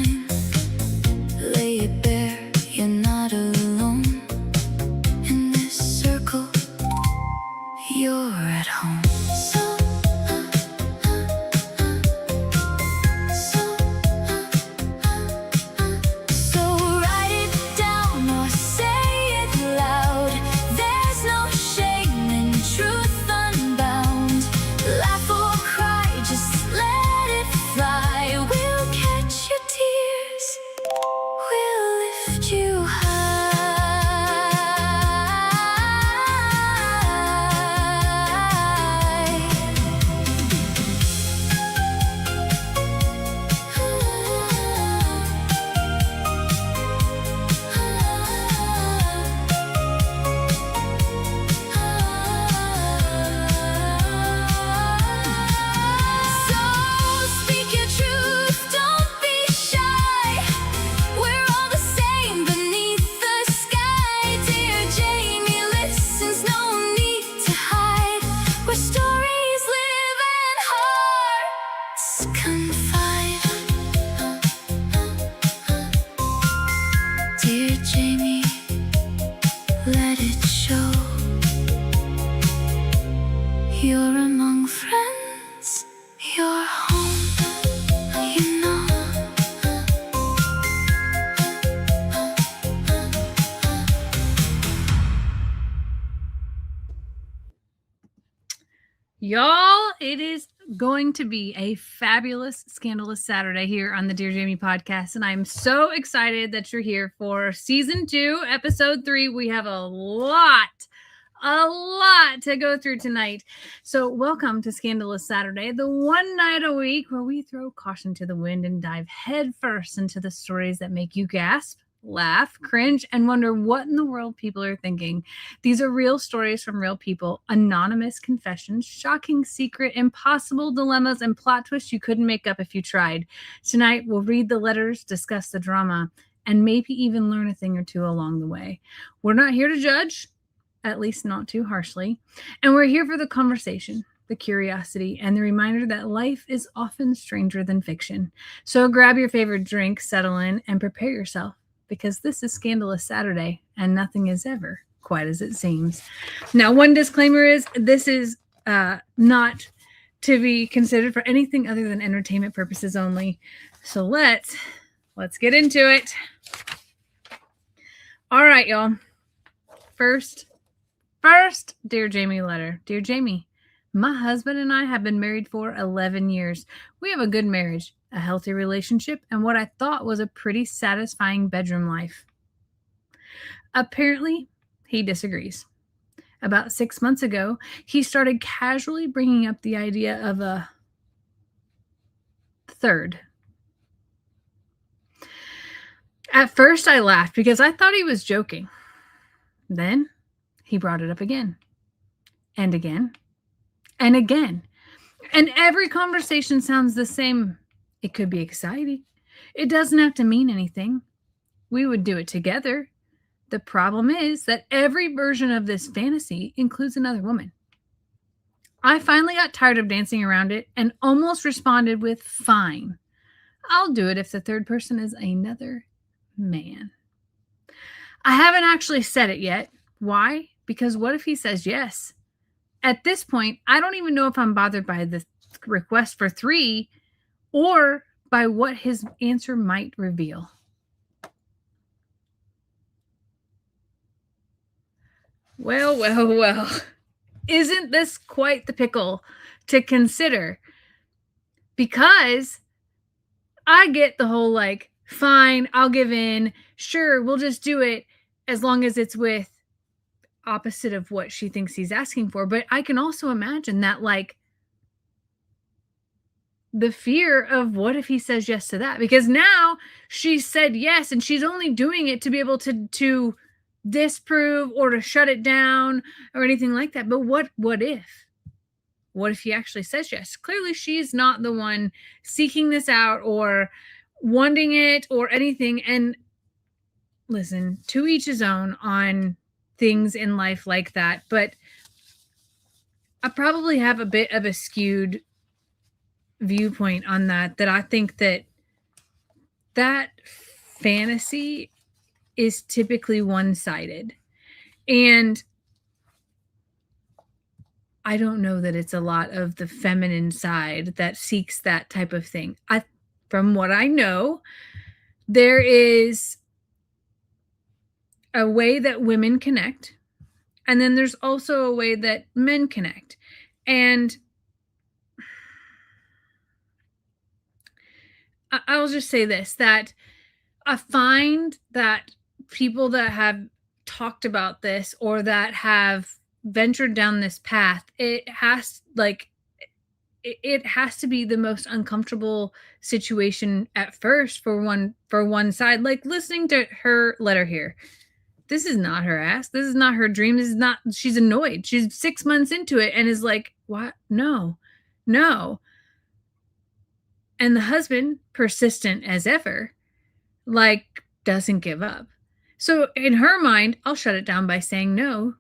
time. Lay it bare, you're not alone. In this circle, you're at home. So write it down or say it loud. There's no shame in truth unbound. Laugh or cry, just let it fly. We'll catch your tears, we'll lift you high. So speak your truth, don't be shy. We're all the same beneath the sky. Dear Jamie listens, no need to hide. Where stories live and hearts confide. Dear Jamie, let it show. You're among friends, you're home, you know. Y'all, it is going to be a fabulous, scandalous Saturday here on the Dear Jamie podcast, and I'm so excited that you're here for season 2, episode 3. We have a lot to go through tonight. So welcome to Scandalous Saturday, the one night a week where we throw caution to the wind and dive headfirst into the stories that make you gasp, laugh, cringe, and wonder what in the world people are thinking. These are real stories from real people, anonymous confessions, shocking secret, impossible dilemmas, and plot twists you couldn't make up if you tried. Tonight, we'll read the letters, discuss the drama, and maybe even learn a thing or two along the way. We're not here to judge, at least not too harshly, and we're here for the conversation, the curiosity, and the reminder that life is often stranger than fiction. So grab your favorite drink, settle in, and prepare yourself, because this is Scandalous Saturday, and nothing is ever quite as it seems. Now, one disclaimer is this is not to be considered for anything other than entertainment purposes only. So let's get into it. All right, y'all. First, Dear Jamie letter. Dear Jamie, my husband and I have been married for 11 years. We have a good marriage, a healthy relationship, and what I thought was a pretty satisfying bedroom life. Apparently, he disagrees. About 6 months ago, he started casually bringing up the idea of a third. At first, I laughed because I thought he was joking. Then, he brought it up again, and again, and again. And every conversation sounds the same. It could be exciting. It doesn't have to mean anything. We would do it together. The problem is that every version of this fantasy includes another woman. I finally got tired of dancing around it and almost responded with, fine. I'll do it if the third person is another man. I haven't actually said it yet. Why? Because what if he says yes? At this point, I don't even know if I'm bothered by the request for 3 or by what his answer might reveal. Well. Isn't this quite the pickle to consider? Because I get the whole fine, I'll give in. Sure, we'll just do it as long as it's with opposite of what she thinks he's asking for. But I can also imagine that the fear of what if he says yes to that, because now she said yes and she's only doing it to be able to disprove or to shut it down or anything like that. But what if he actually says yes? Clearly she's not the one seeking this out or wanting it or anything. And listen, to each his own on things in life like that, but I probably have a bit of a skewed viewpoint on that I think that that fantasy is typically one-sided. And I don't know that it's a lot of the feminine side that seeks that type of thing. From what I know, there is a way that women connect, and then there's also a way that men connect. And I'll just say this, that I find that people that have talked about this or that have ventured down this path, it has to be the most uncomfortable situation at first for one side. Like listening to her letter here. This is not her ass. This is not her dream. This is not, she's annoyed. She's 6 months into it and is like, what? No. And the husband, persistent as ever, like doesn't give up. So in her mind, I'll shut it down by saying no,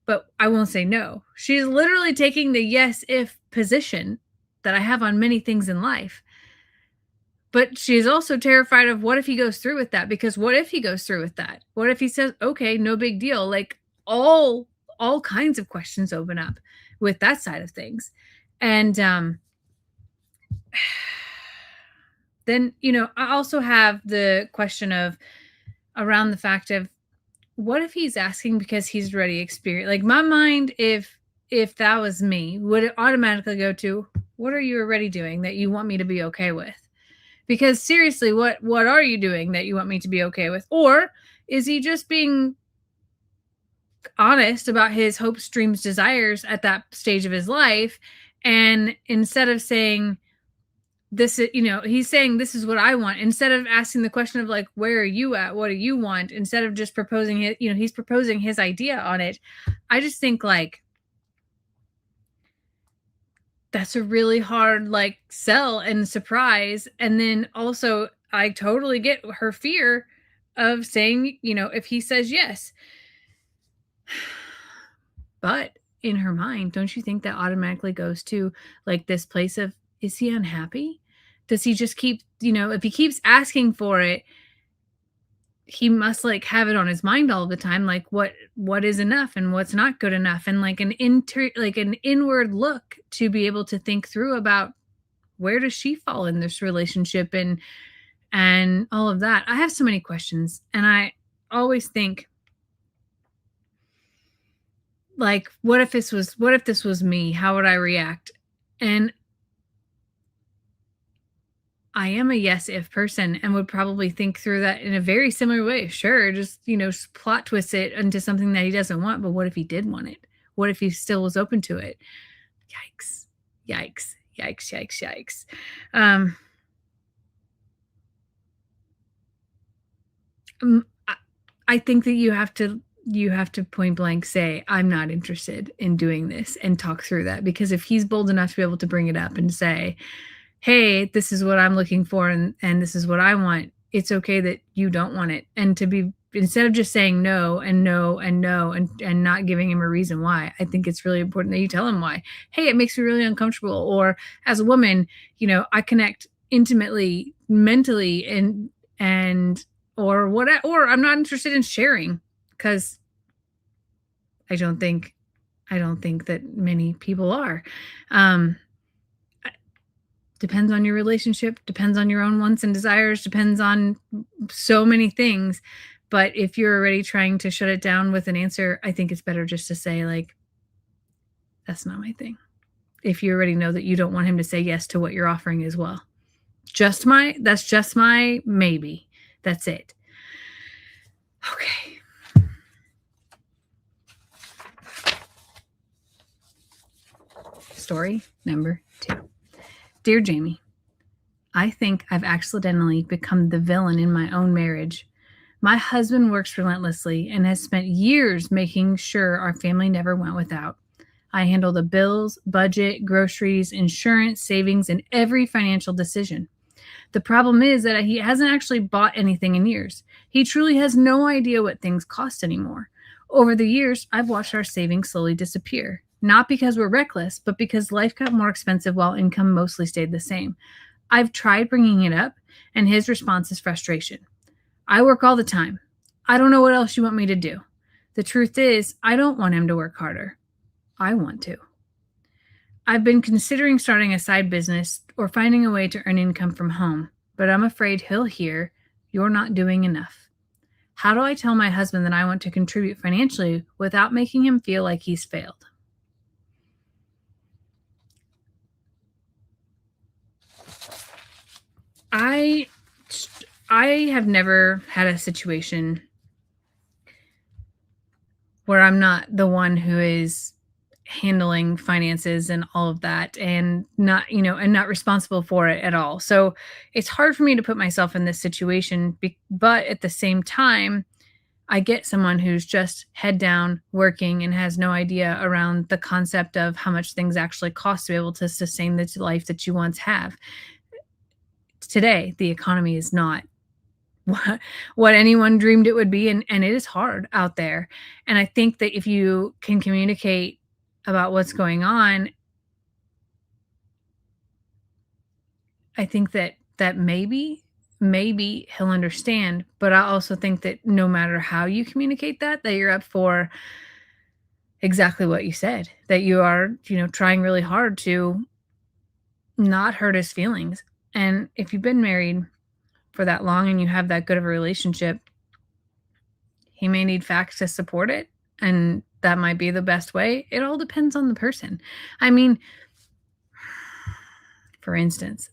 but I won't say no. She's literally taking the yes if position that I have on many things in life. But she's also terrified of what if he goes through with that? Because what if he goes through with that? What if he says, okay, no big deal? Like all kinds of questions open up with that side of things. And then, I also have the question of around the fact of what if he's asking because he's already experienced. Like my mind, if that was me, would it automatically go to, what are you already doing that you want me to be okay with? Because seriously, what are you doing that you want me to be okay with? Or is he just being honest about his hopes, dreams, desires at that stage of his life? And instead of saying this, he's saying this is what I want, instead of asking the question of like, where are you at? What do you want? Instead of just proposing it, he's proposing his idea on it. I just think like, that's a really hard like sell and surprise. And then also I totally get her fear of saying, if he says yes. But in her mind, don't you think that automatically goes to like this place of, is he unhappy? Does he just keep, if he keeps asking for it, he must like have it on his mind all the time, like what is enough and what's not good enough, and like an inward look to be able to think through about where does she fall in this relationship and all of that. I have so many questions, and I always think like, what if this was me? How would I react? And I am a yes if person and would probably think through that in a very similar way. Sure, just, plot twist it into something that he doesn't want. But what if he did want it? What if he still was open to it? Yikes. I think that you have to point blank say, I'm not interested in doing this, and talk through that. Because if he's bold enough to be able to bring it up and say, hey, this is what I'm looking for and this is what I want, it's okay that you don't want it. And to be, instead of just saying no and no and no and not giving him a reason why, I think it's really important that you tell him why. Hey, it makes me really uncomfortable. Or as a woman, I connect intimately, mentally, or I'm not interested in sharing, because I don't think that many people are. Depends on your relationship, depends on your own wants and desires, depends on so many things. But if you're already trying to shut it down with an answer, I think it's better just to say like, that's not my thing. If you already know that you don't want him to say yes to what you're offering as well. That's just my maybe. That's it. Okay. Story number 2. Dear Jamie, I think I've accidentally become the villain in my own marriage. My husband works relentlessly and has spent years making sure our family never went without. I handle the bills, budget, groceries, insurance, savings, and every financial decision. The problem is that he hasn't actually bought anything in years. He truly has no idea what things cost anymore. Over the years, I've watched our savings slowly disappear. Not because we're reckless, but because life got more expensive while income mostly stayed the same. I've tried bringing it up, And his response is frustration. I work all the time. I don't know what else you want me to do. The truth is, I don't want him to work harder. I want to. I've been considering starting a side business or finding a way to earn income from home, but I'm afraid he'll hear, you're not doing enough. How do I tell my husband that I want to contribute financially without making him feel like he's failed? I have never had a situation where I'm not the one who is handling finances and all of that, and not, and not responsible for it at all. So it's hard for me to put myself in this situation, but at the same time, I get someone who's just head down working and has no idea around the concept of how much things actually cost to be able to sustain the life that you once have. Today, the economy is not what anyone dreamed it would be, and it is hard out there. And I think that if you can communicate about what's going on, I think that maybe he'll understand. But I also think that no matter how you communicate that you're up for exactly what you said, that you are, trying really hard to not hurt his feelings. And if you've been married for that long and you have that good of a relationship, he may need facts to support it, and that might be the best way. It all depends on the person. I mean, for instance,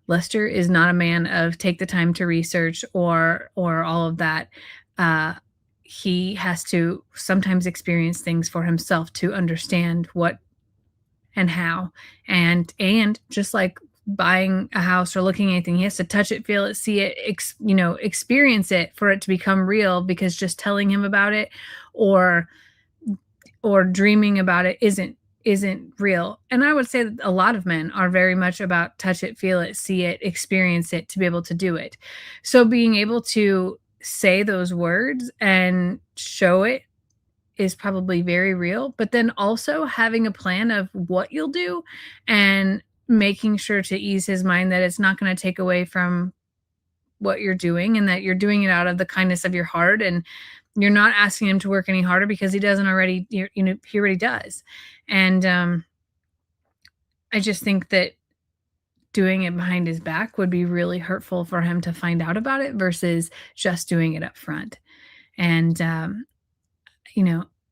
Lester is not a man of take the time to research or all of that. He has to sometimes experience things for himself to understand what and how. And just like buying a house or looking at anything, he has to touch it, feel it, see it, experience it for it to become real, because just telling him about it or dreaming about it isn't real. And I would say that a lot of men are very much about touch it, feel it, see it, experience it to be able to do it. So being able to say those words and show it is probably very real, but then also having a plan of what you'll do and making sure to ease his mind that it's not going to take away from what you're doing, and that you're doing it out of the kindness of your heart, and you're not asking him to work any harder because he doesn't already, he already does. And I just think that doing it behind his back would be really hurtful for him to find out about it versus just doing it up front. And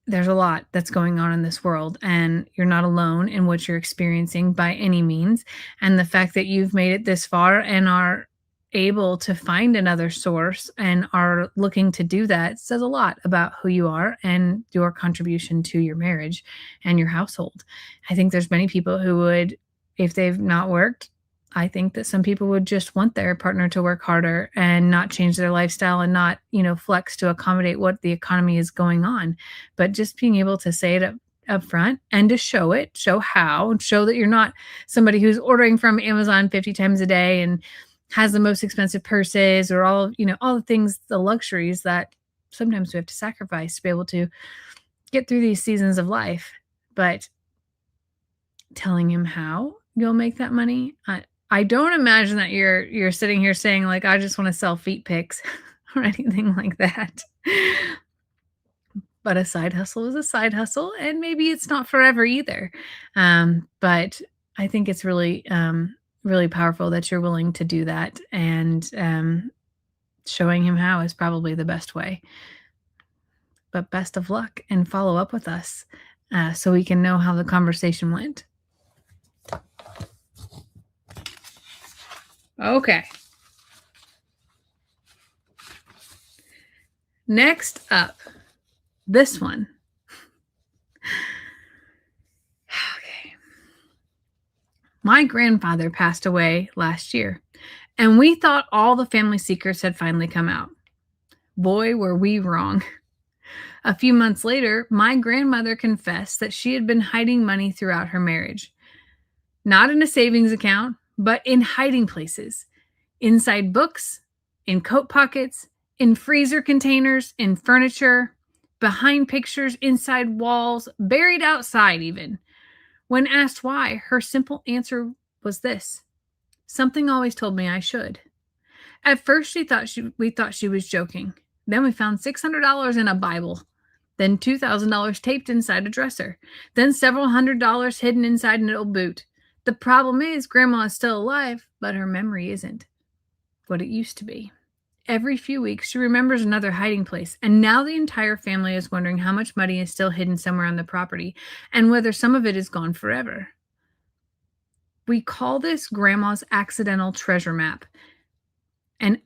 there's a lot that's going on in this world, and you're not alone in what you're experiencing by any means. And the fact that you've made it this far and are able to find another source and are looking to do that says a lot about who you are and your contribution to your marriage and your household. I think there's many people who would, if they've not worked, I think that some people would just want their partner to work harder and not change their lifestyle and not, flex to accommodate what the economy is going on. But just being able to say it up front and to show how, and show that you're not somebody who's ordering from Amazon 50 times a day and has the most expensive purses or all the things, the luxuries that sometimes we have to sacrifice to be able to get through these seasons of life. But telling him how you'll make that money, I don't imagine that you're sitting here saying like, I just want to sell feet pics or anything like that. But a side hustle is a side hustle, and maybe it's not forever either. But I think it's really, really powerful that you're willing to do that, and showing him how is probably the best way. But best of luck, and follow up with us so we can know how the conversation went. Okay. Next up, this one. Okay. My grandfather passed away last year, and we thought all the family secrets had finally come out. Boy, were we wrong. A few months later, my grandmother confessed that she had been hiding money throughout her marriage. Not in a savings account, but in hiding places. Inside books, in coat pockets, in freezer containers, in furniture, behind pictures, inside walls, buried outside even. When asked why, her simple answer was this: something always told me I should. At first we thought she was joking. Then we found $600 in a Bible. Then $2,000 taped inside a dresser. Then several $100s hidden inside an old boot. The problem is Grandma is still alive, but her memory isn't what it used to be. Every few weeks, she remembers another hiding place, and now the entire family is wondering how much money is still hidden somewhere on the property and whether some of it is gone forever. We call this Grandma's accidental treasure map, and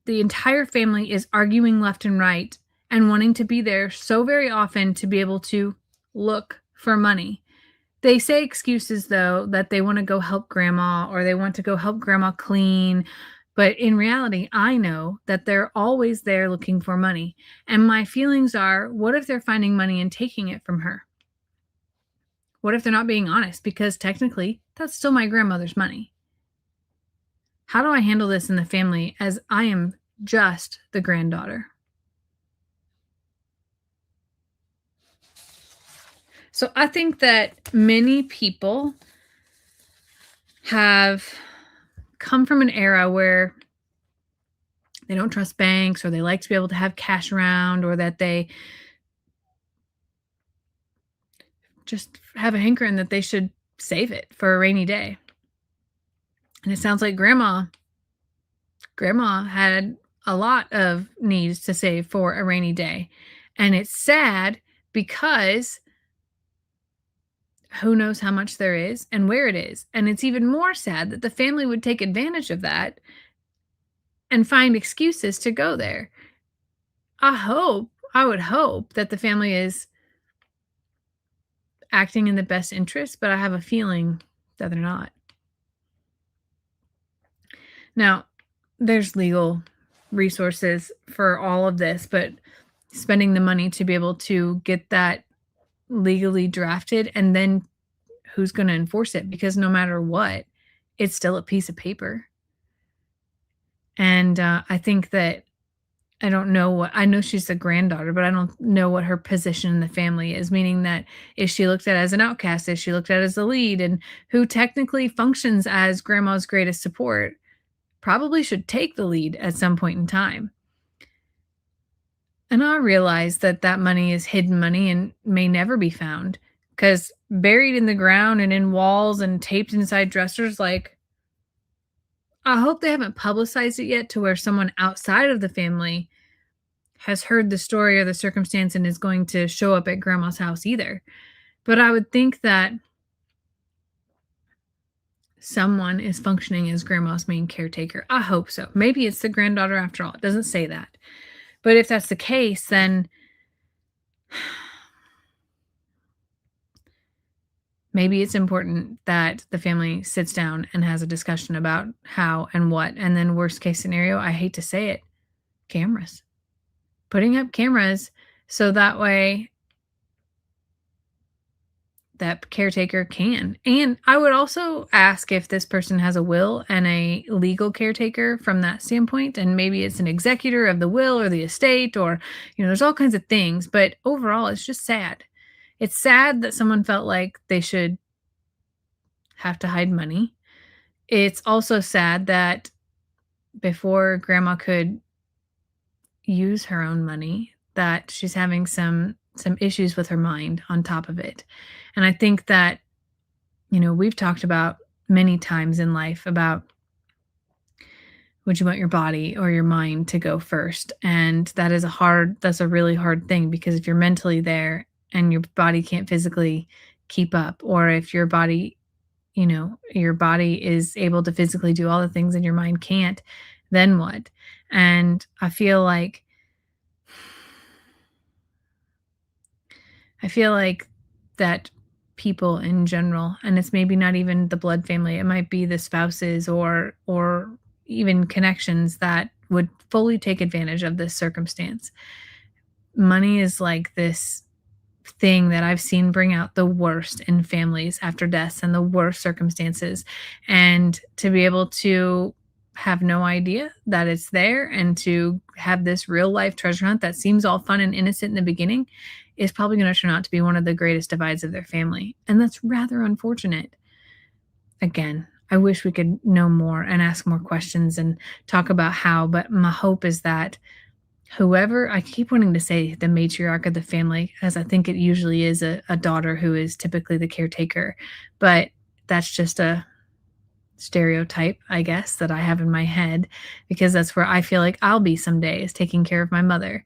the entire family is arguing left and right and wanting to be there so very often to be able to look for money. They say excuses, though, that they want to go help Grandma or they want to go help Grandma clean. But in reality, I know that they're always there looking for money. And my feelings are, what if they're finding money and taking it from her? What if they're not being honest? Because technically, that's still my grandmother's money. How do I handle this in the family as I am just the granddaughter? So I think that many people have come from an era where they don't trust banks, or they like to be able to have cash around, or that they just have a hankering that they should save it for a rainy day. And it sounds like grandma had a lot of needs to save for a rainy day. And it's sad because who knows how much there is and where it is. And it's even more sad that the family would take advantage of that and find excuses to go there. I would hope that the family is acting in the best interest, but I have a feeling that they're not. Now, there's legal resources for all of this, but spending the money to be able to get that legally drafted, and then who's going to enforce it? Because no matter what, it's still a piece of paper. And I think that I know she's the granddaughter, but I don't know what her position in the family is, meaning that is she looked at as an outcast? Is she looked at as the lead? And who technically functions as grandma's greatest support probably should take the lead at some point in time. And I realize that that money is hidden money and may never be found, because buried in the ground and in walls and taped inside dressers, like, I hope they haven't publicized it yet to where someone outside of the family has heard the story or the circumstance and is going to show up at grandma's house either. But I would think that someone is functioning as grandma's main caretaker. I hope so. Maybe it's the granddaughter after all. It doesn't say that. But if that's the case, then maybe it's important that the family sits down and has a discussion about how and what. And then worst case scenario, I hate to say it, cameras. Putting up cameras so that way that caretaker can. And I would also ask if this person has a will and a legal caretaker from that standpoint. And maybe it's an executor of the will or the estate, or, there's all kinds of things. But overall, it's just sad. It's sad that someone felt like they should have to hide money. It's also sad that before grandma could use her own money, that she's having some issues with her mind on top of it. And I think that, we've talked about many times in life about, would you want your body or your mind to go first? And that's a really hard thing, because if you're mentally there and your body can't physically keep up, or if your body is able to physically do all the things and your mind can't, then what? And I feel like that people in general, and it's maybe not even the blood family, it might be the spouses or even connections that would fully take advantage of this circumstance. Money is like this thing that I've seen bring out the worst in families after deaths and the worst circumstances. And to be able to have no idea that it's there and to have this real life treasure hunt that seems all fun and innocent in the beginning is probably going to turn out to be one of the greatest divides of their family. And that's rather unfortunate. Again, I wish we could know more and ask more questions and talk about how, but my hope is that whoever, I keep wanting to say the matriarch of the family, as I think it usually is a daughter who is typically the caretaker, but that's just a stereotype, I guess, that I have in my head, because that's where I feel like I'll be someday, is taking care of my mother.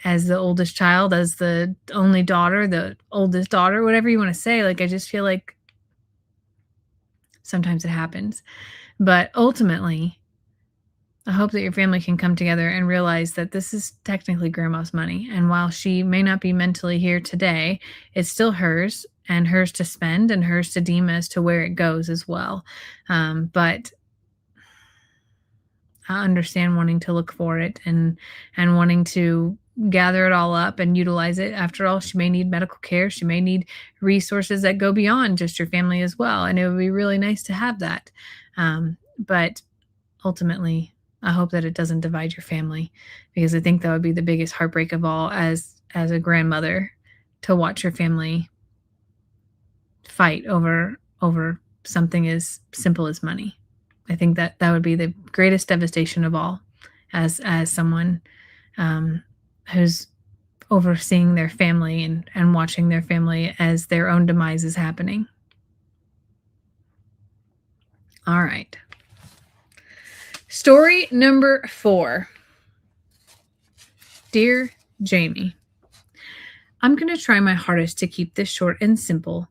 As the oldest child, as the only daughter, the oldest daughter, whatever you want to say, like, I just feel like sometimes it happens. But ultimately, I hope that your family can come together and realize that this is technically grandma's money. And while she may not be mentally here today, it's still hers, and hers to spend and hers to deem as to where it goes as well. But I understand wanting to look for it and wanting to gather it all up and utilize it. After all, she may need medical care. She may need resources that go beyond just your family as well. And it would be really nice to have that. But ultimately, I hope that it doesn't divide your family, because I think that would be the biggest heartbreak of all as a grandmother, to watch your family fight over something as simple as money. I think that would be the greatest devastation of all, as someone who's overseeing their family and watching their family as their own demise is happening. All right. Story number 4. Dear Jamie, I'm going to try my hardest to keep this short and simple,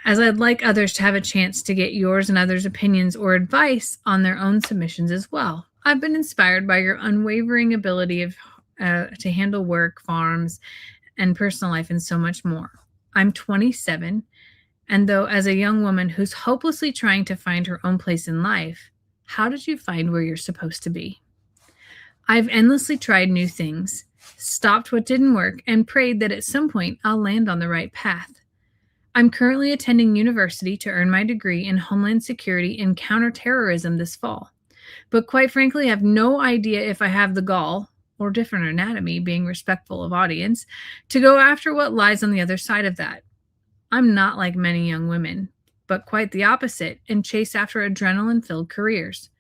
as I'd like others to have a chance to get yours and others' opinions or advice on their own submissions as well. I've been inspired by your unwavering ability to handle work, farms, and personal life, and so much more. I'm 27, and though as a young woman who's hopelessly trying to find her own place in life, how did you find where you're supposed to be? I've endlessly tried new things, stopped what didn't work, and prayed that at some point I'll land on the right path. I'm currently attending university to earn my degree in Homeland Security and Counterterrorism this fall, but quite frankly, I have no idea if I have the gall, or different anatomy, being respectful of audience, to go after what lies on the other side of that. I'm not like many young women, but quite the opposite, and chase after adrenaline-filled careers.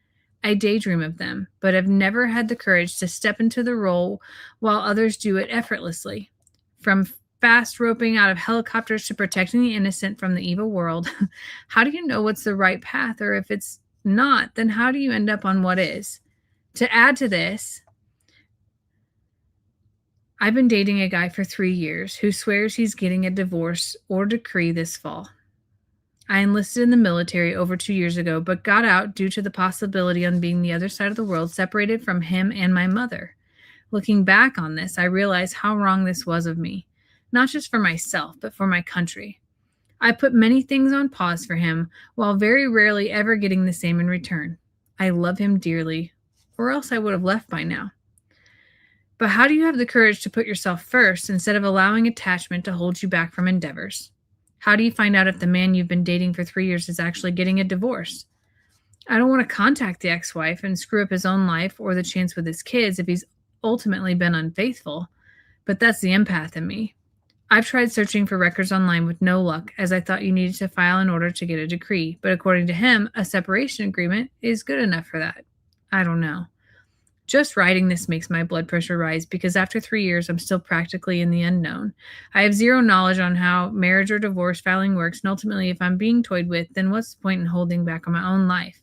I daydream of them, but have never had the courage to step into the role while others do it effortlessly. From fast roping out of helicopters to protecting the innocent from the evil world, how do you know what's the right path? Or if it's not, then how do you end up on what is? To add to this, I've been dating a guy for 3 years who swears he's getting a divorce or decree this fall. I enlisted in the military over 2 years ago, but got out due to the possibility on being the other side of the world, separated from him and my mother. Looking back on this, I realize how wrong this was of me, not just for myself, but for my country. I put many things on pause for him, while very rarely ever getting the same in return. I love him dearly, or else I would have left by now. But how do you have the courage to put yourself first instead of allowing attachment to hold you back from endeavors? How do you find out if the man you've been dating for 3 years is actually getting a divorce? I don't want to contact the ex-wife and screw up his own life or the chance with his kids if he's ultimately been unfaithful, but that's the empath in me. I've tried searching for records online with no luck, as I thought you needed to file in order to get a decree, but according to him, a separation agreement is good enough for that. I don't know. Just writing this makes my blood pressure rise, because after 3 years, I'm still practically in the unknown. I have zero knowledge on how marriage or divorce filing works, and ultimately, if I'm being toyed with, then what's the point in holding back on my own life?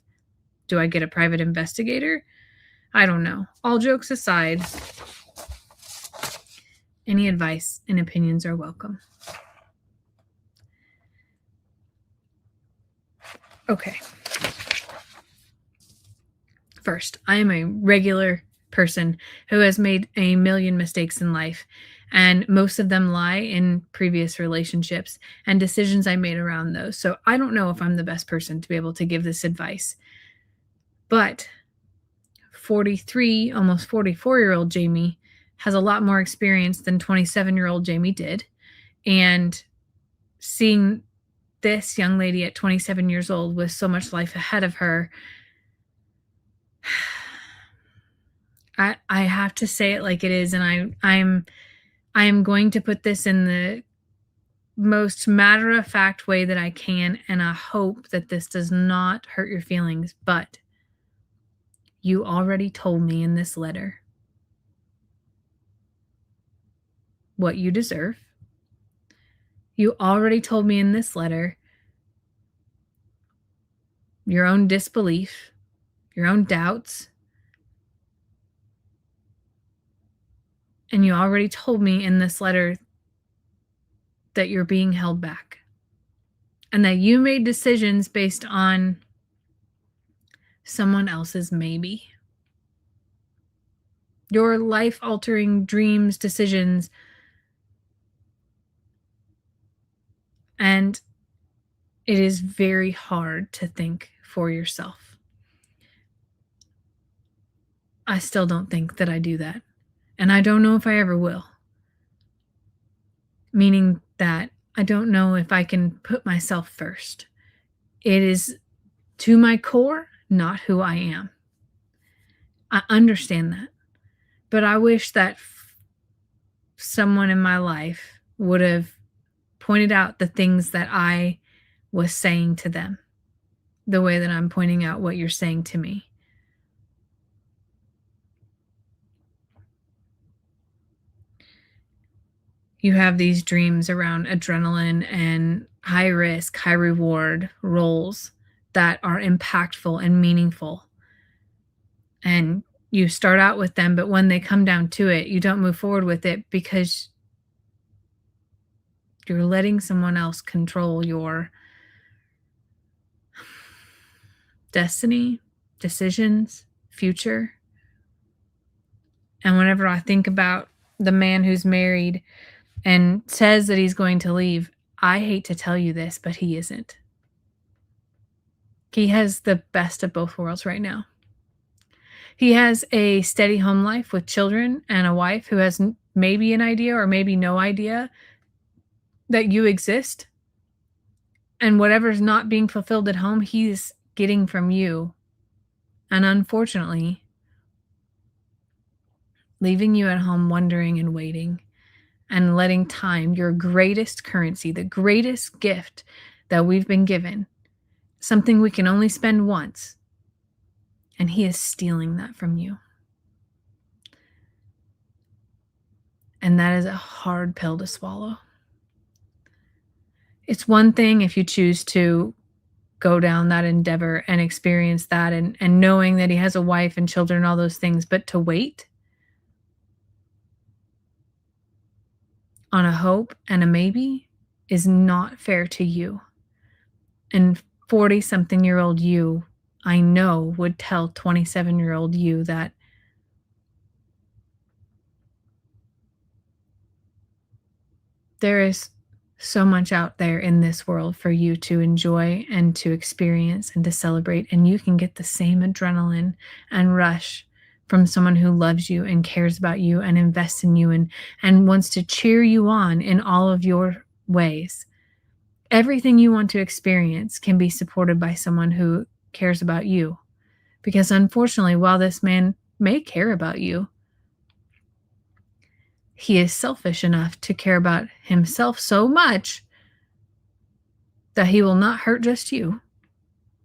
Do I get a private investigator? I don't know. All jokes aside, any advice and opinions are welcome. Okay. First, I am a regular person who has made a million mistakes in life, and most of them lie in previous relationships and decisions I made around those. So I don't know if I'm the best person to be able to give this advice. But 43, almost 44-year-old Jamie has a lot more experience than 27-year-old Jamie did. And seeing this young lady at 27 years old with so much life ahead of her, I have to say it like it is, and I am going to put this in most matter-of-fact way that I can, and I hope that this does not hurt your feelings, but you already told me in this letter what you deserve. You already told me in this letter your own disbelief, your own doubts, and you already told me in this letter that you're being held back and that you made decisions based on someone else's maybe. Your life-altering dreams, decisions, and it is very hard to think for yourself. I still don't think that I do that, and I don't know if I ever will. Meaning that I don't know if I can put myself first. It is, to my core, not who I am. I understand that. But I wish that someone in my life would have pointed out the things that I was saying to them, the way that I'm pointing out what you're saying to me. You have these dreams around adrenaline and high risk, high reward roles that are impactful and meaningful. And you start out with them, but when they come down to it, you don't move forward with it because you're letting someone else control your destiny, decisions, future. And whenever I think about the man who's married and says that he's going to leave, I hate to tell you this, but he isn't. He has the best of both worlds right now. He has a steady home life with children and a wife who has maybe an idea or maybe no idea that you exist. And whatever's not being fulfilled at home, he's getting from you. And unfortunately, leaving you at home wondering and waiting and letting time, your greatest currency, the greatest gift that we've been given, something we can only spend once, and he is stealing that from you. And that is a hard pill to swallow. It's one thing if you choose to go down that endeavor and experience that and knowing that he has a wife and children and all those things, but to wait on a hope and a maybe is not fair to you. And 40-something-year-old you, I know, would tell 27-year-old you that there is so much out there in this world for you to enjoy and to experience and to celebrate, and you can get the same adrenaline and rush from someone who loves you and cares about you and invests in you and wants to cheer you on in all of your ways. Everything you want to experience can be supported by someone who cares about you. Because unfortunately, while this man may care about you, he is selfish enough to care about himself so much that he will not hurt just you,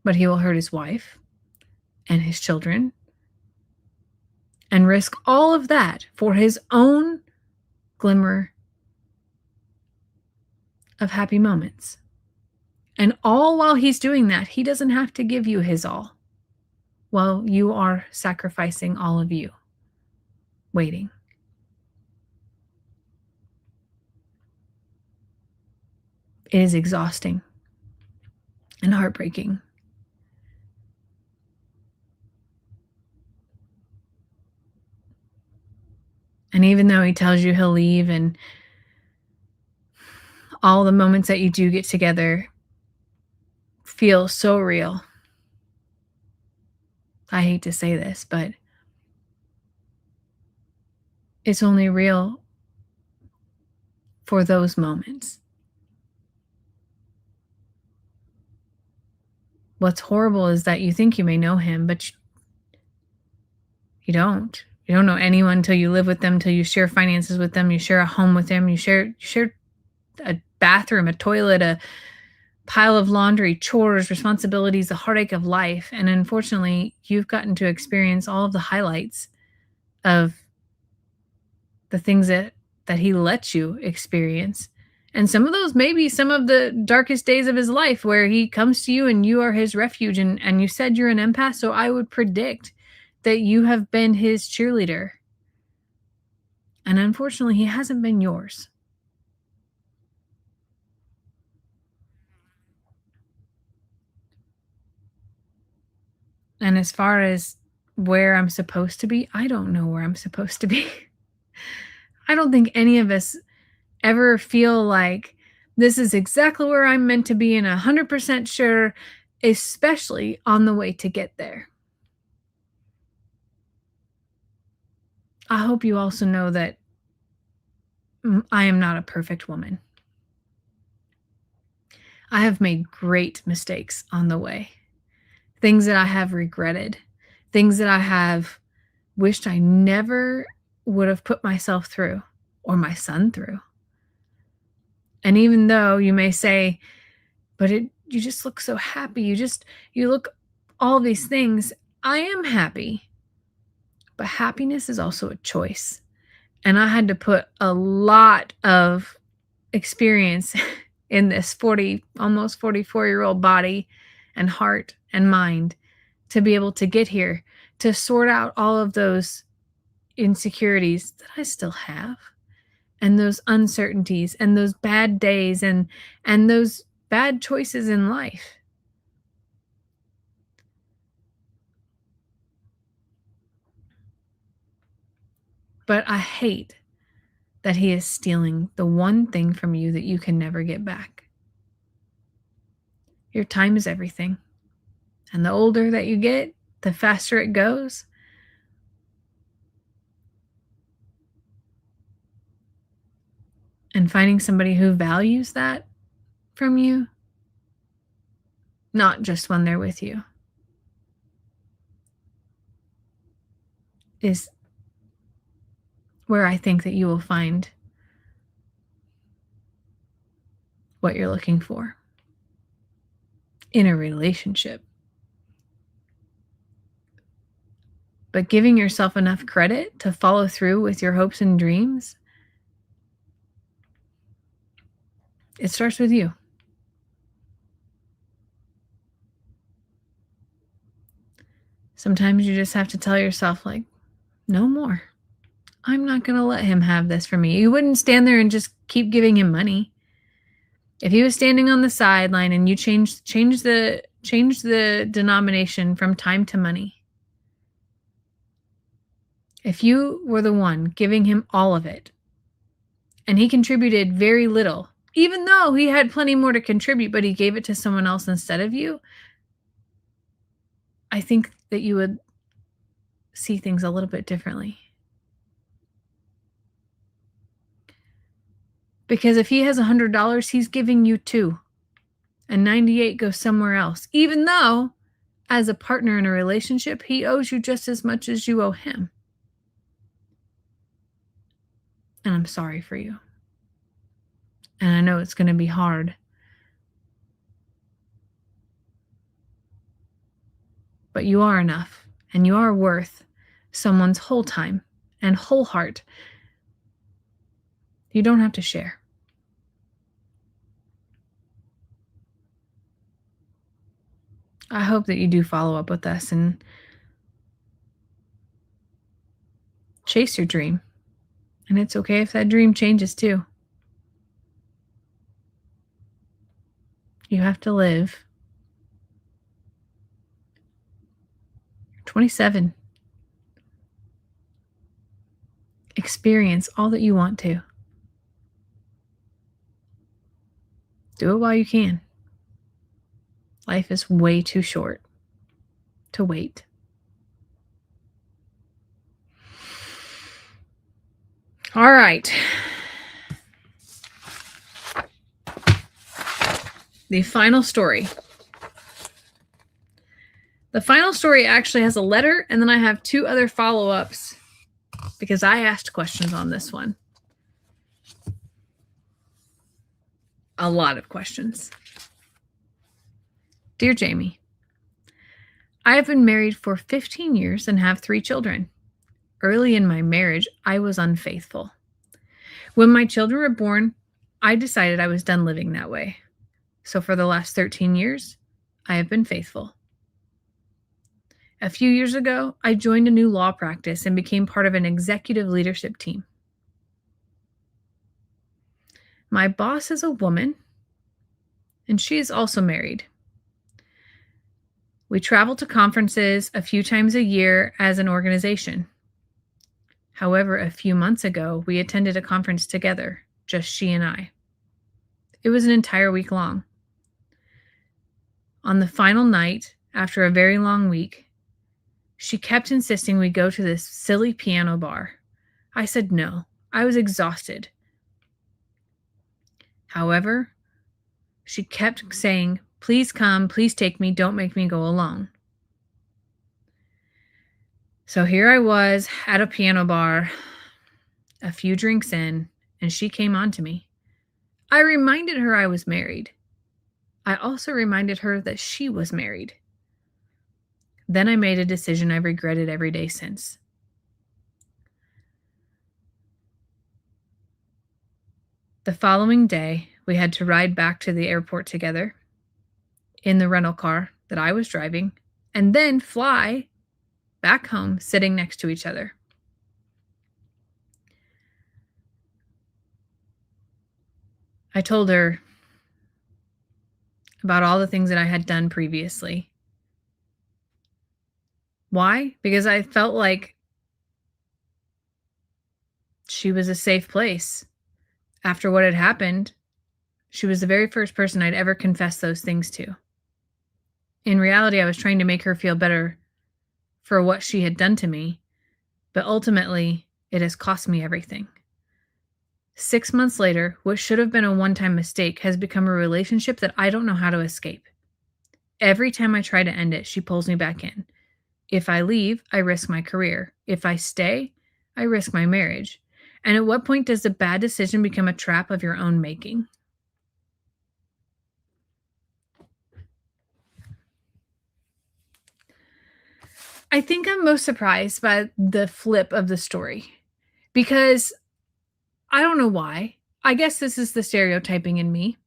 but he will hurt his wife and his children and risk all of that for his own glimmer of happy moments. And all while he's doing that, he doesn't have to give you his all. Well, you are sacrificing all of you, waiting. It is exhausting and heartbreaking. And even though he tells you he'll leave and all the moments that you do get together feel so real. I hate to say this, but it's only real for those moments. What's horrible is that you think you may know him, but you don't. You don't know anyone until you live with them, until you share finances with them, you share a home with them, you share a bathroom, a toilet, a pile of laundry, chores, responsibilities, the heartache of life. And unfortunately, you've gotten to experience all of the highlights of the things that he lets you experience. And some of those may be some of the darkest days of his life where he comes to you and you are his refuge. And you said you're an empath, so I would predict that you have been his cheerleader. And unfortunately, he hasn't been yours. And as far as where I'm supposed to be, I don't know where I'm supposed to be. I don't think any of us ever feel like this is exactly where I'm meant to be and 100% sure, especially on the way to get there. I hope you also know that I am not a perfect woman. I have made great mistakes on the way. Things that I have regretted, things that I have wished I never would have put myself through or my son through. And even though you may say, but you just look so happy, you look all these things, I am happy. But happiness is also a choice. And I had to put a lot of experience in this almost 44-year-old body and heart and mind to be able to get here, to sort out all of those insecurities that I still have, and those uncertainties and those bad days and those bad choices in life. But I hate that he is stealing the one thing from you that you can never get back. Your time is everything. And the older that you get, the faster it goes. And finding somebody who values that from you, not just when they're with you, is where I think that you will find what you're looking for in a relationship. But giving yourself enough credit to follow through with your hopes and dreams, it starts with you. Sometimes you just have to tell yourself, like, no more. I'm not going to let him have this for me. You wouldn't stand there and just keep giving him money. If he was standing on the sideline and you change the denomination from time to money, if you were the one giving him all of it and he contributed very little, even though he had plenty more to contribute, but he gave it to someone else instead of you, I think that you would see things a little bit differently. Because if he has $100, he's giving you $2, and 98 goes somewhere else. Even though, as a partner in a relationship, he owes you just as much as you owe him. And I'm sorry for you. And I know it's going to be hard. But you are enough, and you are worth someone's whole time and whole heart. You don't have to share. I hope that you do follow up with us and chase your dream. And it's okay if that dream changes too. You have to live. You're 27. Experience all that you want to. Do it while you can. Life is way too short to wait. All right. The final story. The final story actually has a letter, and then I have 2 other follow-ups because I asked questions on this one. a lot of questions. Dear Jamie, I have been married for 15 years and have 3 children. Early in my marriage, I was unfaithful. When my children were born, I decided I was done living that way. So for the last 13 years, I have been faithful. A few years ago, I joined a new law practice and became part of an executive leadership team. My boss is a woman, and she is also married. We travel to conferences a few times a year as an organization. However, a few months ago, we attended a conference together, just she and I. It was an entire week long. On the final night, after a very long week, she kept insisting we go to this silly piano bar. I said no. I was exhausted. However, she kept saying, please come, please take me, don't make me go alone. So here I was at a piano bar, a few drinks in, and she came on to me. I reminded her I was married. I also reminded her that she was married. Then I made a decision I've regretted every day since. The following day, we had to ride back to the airport together in the rental car that I was driving, and then fly back home sitting next to each other. I told her about all the things that I had done previously. Why? Because I felt like she was a safe place. After what had happened, she was the very first person I'd ever confessed those things to. In reality, I was trying to make her feel better for what she had done to me, but ultimately, it has cost me everything. 6 months later, what should have been a one-time mistake has become a relationship that I don't know how to escape. Every time I try to end it, she pulls me back in. If I leave, I risk my career. If I stay, I risk my marriage. And at what point does a bad decision become a trap of your own making? I think I'm most surprised by the flip of the story because I don't know why. I guess this is the stereotyping in me.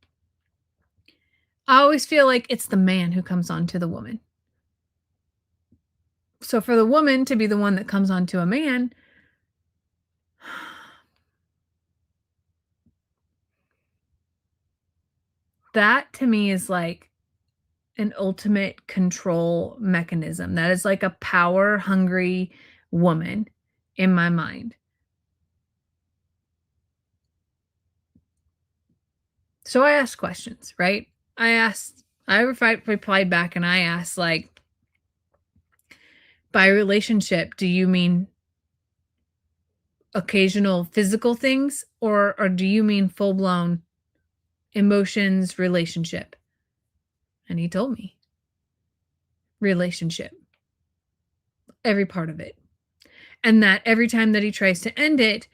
I always feel like it's the man who comes on to the woman. So for the woman to be the one that comes on to a man, that to me is like an ultimate control mechanism. That is like a power hungry woman in my mind. So I asked questions, right? I replied back and I asked, like, by relationship, do you mean occasional physical things or do you mean full blown emotions, relationship? And he told me relationship, every part of it. And that every time that he tries to end it,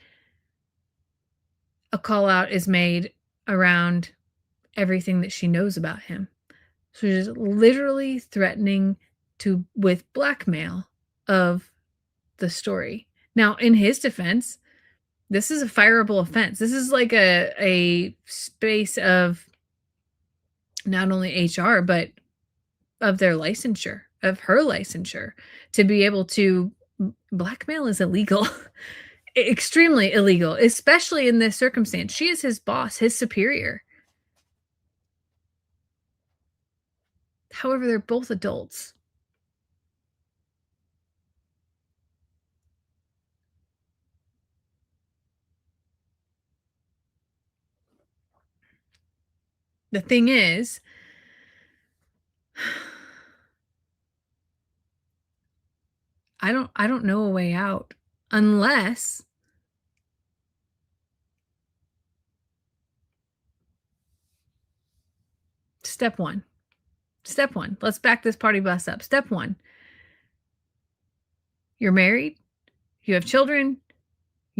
a call out is made around everything that she knows about him. So she's literally threatening with blackmail of the story. Now, in his defense, this is a fireable offense. This is like a space of not only HR, but of their licensure, of her licensure, to be able to blackmail is illegal. Extremely illegal, especially in this circumstance. She is his boss, his superior. However, they're both adults. The thing is, I don't know a way out unless step one. Let's back this party bus up. Step 1. You're married, you have children,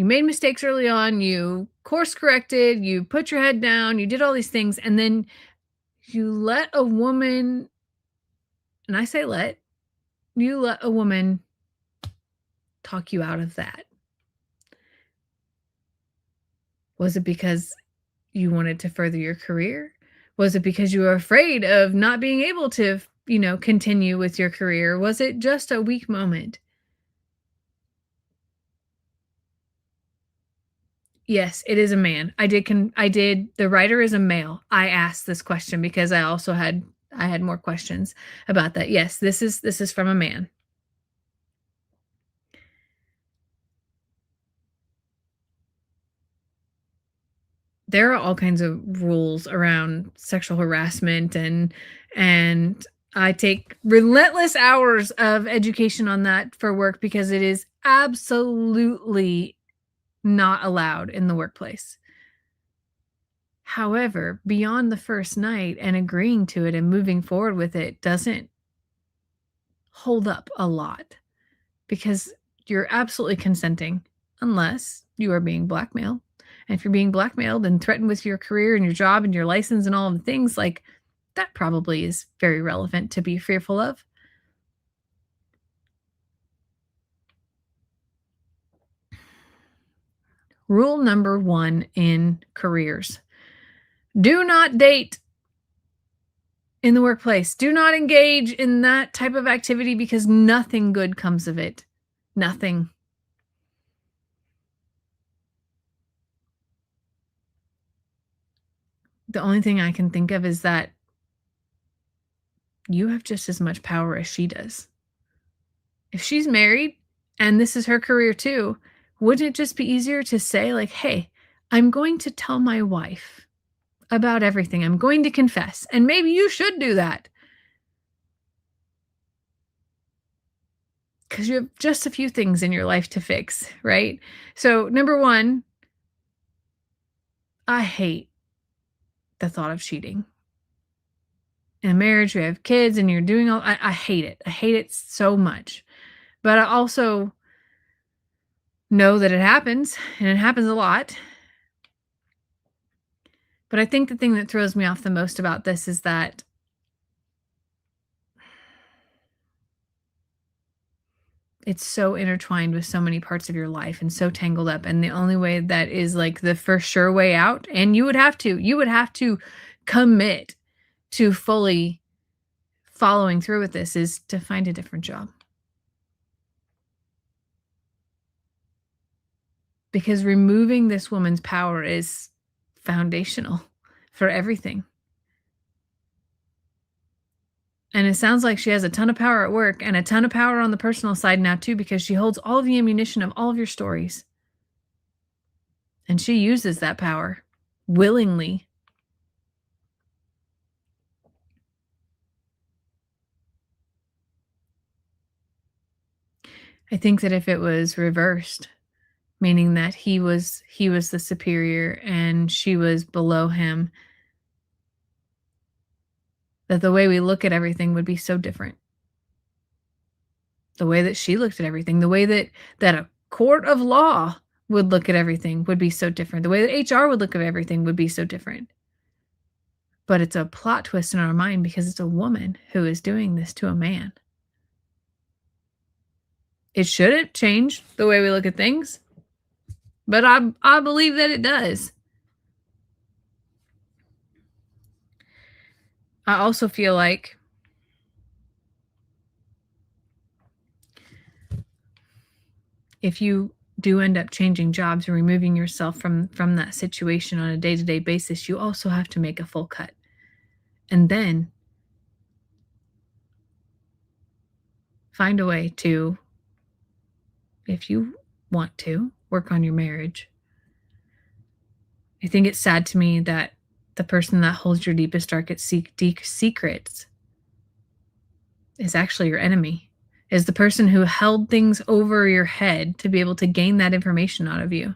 You made mistakes early on, you course corrected, you put your head down, you did all these things, and then you let a woman, and I say you let a woman talk you out of that. Was it because you wanted to further your career? Was it because you were afraid of not being able to, continue with your career? Was it just a weak moment? Yes, it is a man. The writer is a male. I asked this question because I had more questions about that. Yes, this is from a man. There are all kinds of rules around sexual harassment, and I take relentless hours of education on that for work because it is absolutely not allowed in the workplace. However, beyond the first night and agreeing to it and moving forward with it doesn't hold up a lot because you're absolutely consenting unless you are being blackmailed. And if you're being blackmailed and threatened with your career and your job and your license and all of the things, like that probably is very relevant to be fearful of. Rule number 1 in careers: do not date in the workplace. Do not engage in that type of activity because nothing good comes of it. Nothing. The only thing I can think of is that you have just as much power as she does. If she's married and this is her career too, wouldn't it just be easier to say, like, hey, I'm going to tell my wife about everything. I'm going to confess. And maybe you should do that. Because you have just a few things in your life to fix, right? So, number 1, I hate the thought of cheating. In a marriage, you have kids and you're doing all, I hate it. I hate it so much. But I also know that it happens, and it happens a lot. But I think the thing that throws me off the most about this is that it's so intertwined with so many parts of your life and so tangled up. And the only way that is like the for sure way out, and you would have to commit to fully following through with this, is to find a different job. Because removing this woman's power is foundational for everything. And it sounds like she has a ton of power at work and a ton of power on the personal side now too, because she holds all of the ammunition of all of your stories. And she uses that power willingly. I think that if it was reversed, meaning that he was the superior and she was below him, that the way we look at everything would be so different. The way that she looked at everything, the way that a court of law would look at everything would be so different. The way that HR would look at everything would be so different. But it's a plot twist in our mind because it's a woman who is doing this to a man. It shouldn't change the way we look at things, but I believe that it does. I also feel like if you do end up changing jobs and removing yourself from that situation on a day-to-day basis, you also have to make a full cut. And then find a way to, if you want to, work on your marriage. I think it's sad to me that the person that holds your deepest, darkest secrets is actually your enemy, is the person who held things over your head to be able to gain that information out of you.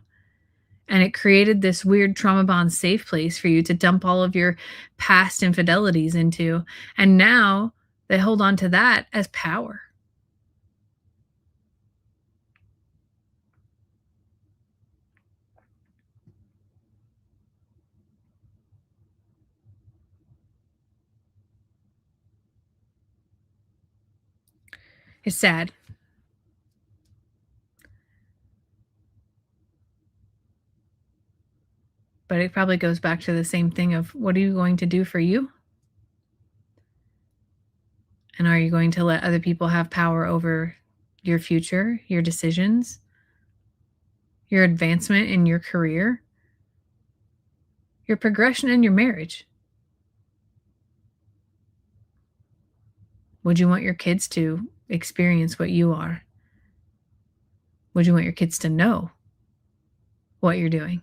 And it created this weird trauma bond safe place for you to dump all of your past infidelities into. And now they hold on to that as power. It's sad. But it probably goes back to the same thing of what are you going to do for you? And are you going to let other people have power over your future, your decisions, your advancement in your career, your progression in your marriage? Would you want your kids to experience what you are? Would you want your kids to know what you're doing?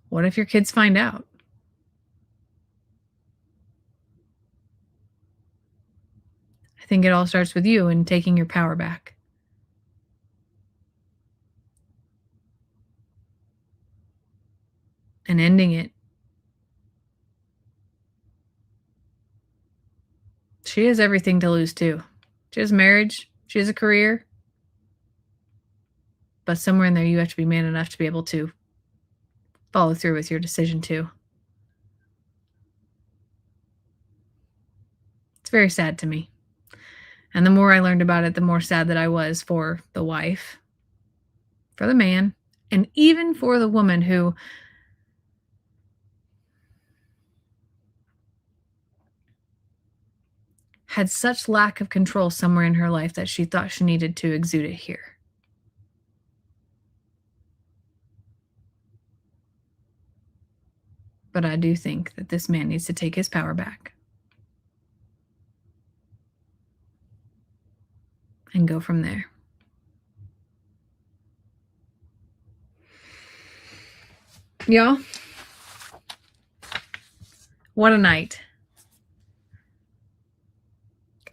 What if your kids find out? I think it all starts with you and taking your power back. And ending it. She has everything to lose too. She has marriage. She has a career. But somewhere in there, you have to be man enough to be able to follow through with your decision too. It's very sad to me. And the more I learned about it, the more sad that I was for the wife, for the man, and even for the woman who had such lack of control somewhere in her life that she thought she needed to exude it here. But I do think that this man needs to take his power back and go from there. Y'all, what a night.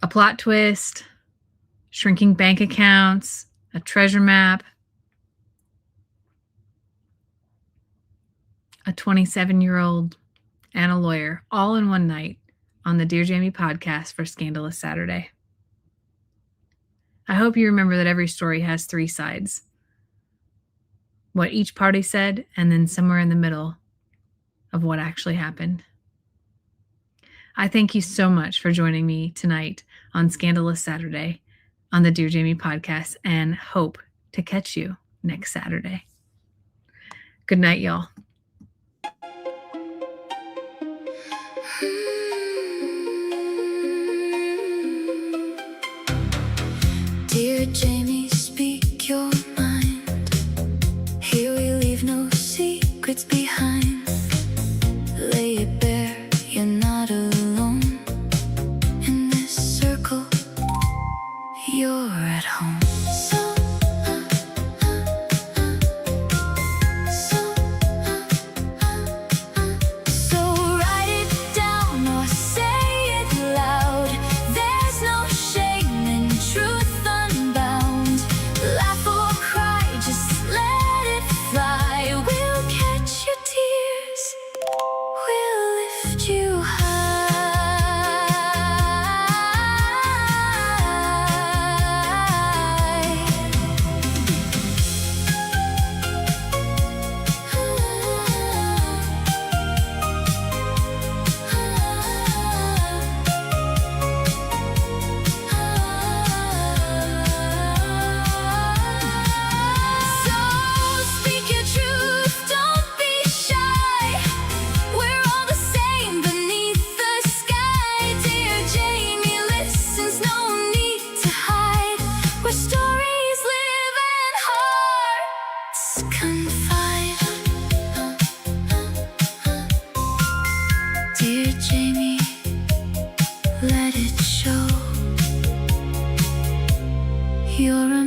A plot twist, shrinking bank accounts, a treasure map, a 27-year-old, and a lawyer, all in one night on the Dear Jamie podcast for Scandalous Saturday. I hope you remember that every story has three sides. What each party said, and then somewhere in the middle of what actually happened. I thank you so much for joining me tonight on Scandalous Saturday on the Dear Jamie podcast, and hope to catch you next Saturday. Good night, y'all. Dear Jamie, speak your mind. Here we leave no secrets behind. Lay it bare, you're not alone. In this circle, you're at home. So write it down or say it loud. There's no shame in truth unbound. Laugh or cry, just let it fly. We'll catch your tears, we'll lift you high. So speak your truth, don't be shy. We're all the same beneath the sky. Dear Jamie listens, no need to hide. Where stories live and hearts confide. Dear Jamie, let it show. You're a